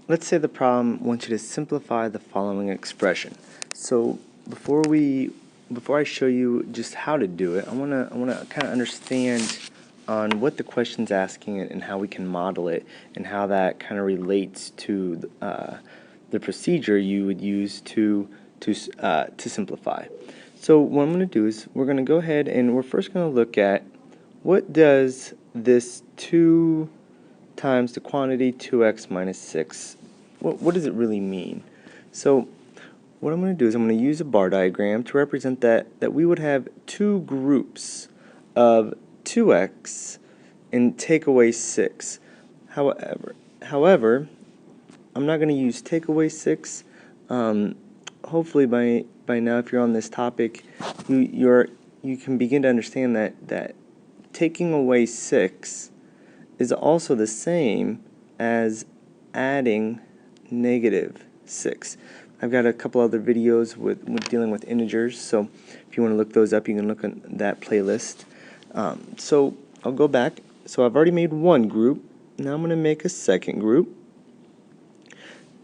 let's say the problem wants you to simplify the following expression. So before I show you just how to do it, I wanna kind of understand on what the question's asking and how we can model it and how that kind of relates to the procedure you would use to simplify. So what I'm going to do is we're going to go ahead and we're first going to look at what does this 2 times the quantity 2x minus 6, what does it really mean? So what I'm going to do is I'm going to use a bar diagram to represent that we would have 2 groups of 2x and take away 6. However, I'm not going to use take away 6. Hopefully by now, if you're on this topic, you can begin to understand that taking away 6 is also the same as adding negative 6. I've got a couple other videos with dealing with integers, so if you want to look those up, you can look at that playlist. So I'll go back. So I've already made one group. Now I'm going to make a second group.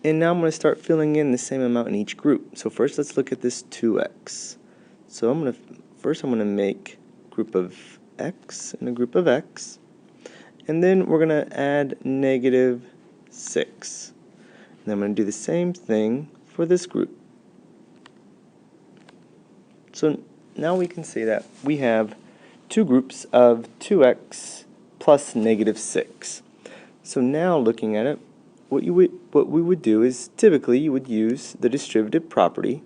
And now I'm going to start filling in the same amount in each group. So first let's look at this 2x. So I'm going to make a group of x and a group of x. And then we're going to add negative 6. And then I'm going to do the same thing for this group. So now we can see that we have 2 groups of 2x plus negative 6. So now looking at it, what we would do is typically you would use the distributive property,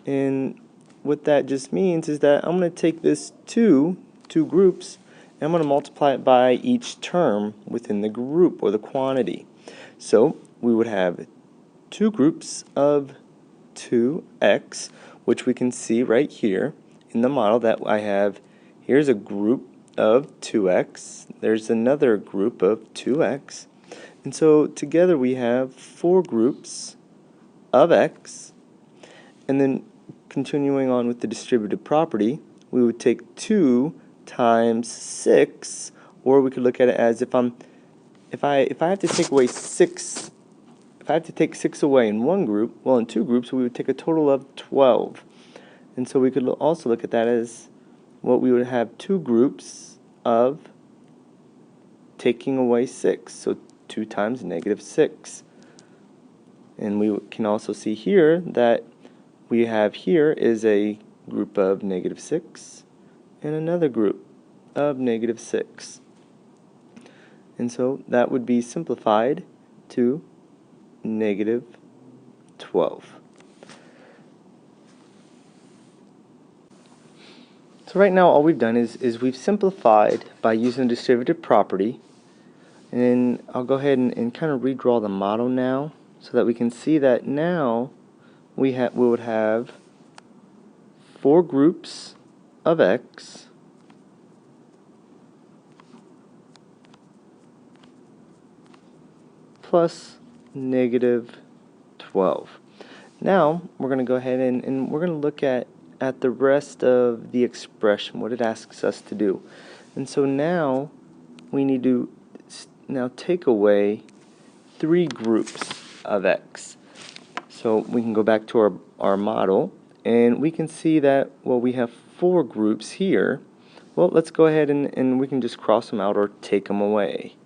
and what that just means is that I'm going to take this two groups and I'm going to multiply it by each term within the group or the quantity. So we would have 2 groups of 2x, which we can see right here in the model that I have. Here's a group of 2x, there's another group of 2x. And so together we have 4 groups of x, and then continuing on with the distributive property, we would take 2 times 6, or we could look at it as if I have to take away 6, if I have to take 6 away in one group, well in 2 groups we would take a total of 12. And so we could also look at that as what we would have 2 groups of taking away 6. So 2 times negative 6. And we can also see here that we have here is a group of negative 6 and another group of negative 6. And so that would be simplified to negative 12. So right now all we've done is we've simplified by using the distributive property. And then I'll go ahead and kind of redraw the model now so that we can see that now we would have 4 groups of x plus negative 12. Now we're going to go ahead and we're going to look at the rest of the expression, what it asks us to do. And so now we need to take away 3 groups of x. So we can go back to our model and we can see that, well, we have 4 groups here. Well, let's go ahead and we can just cross them out or take them away.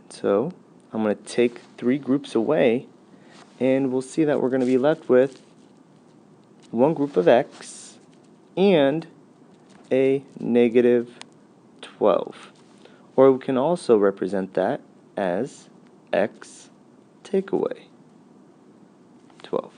So I'm going to take 3 groups away and we'll see that we're going to be left with 1 group of x and a negative 12. Or we can also represent that as x take away 12.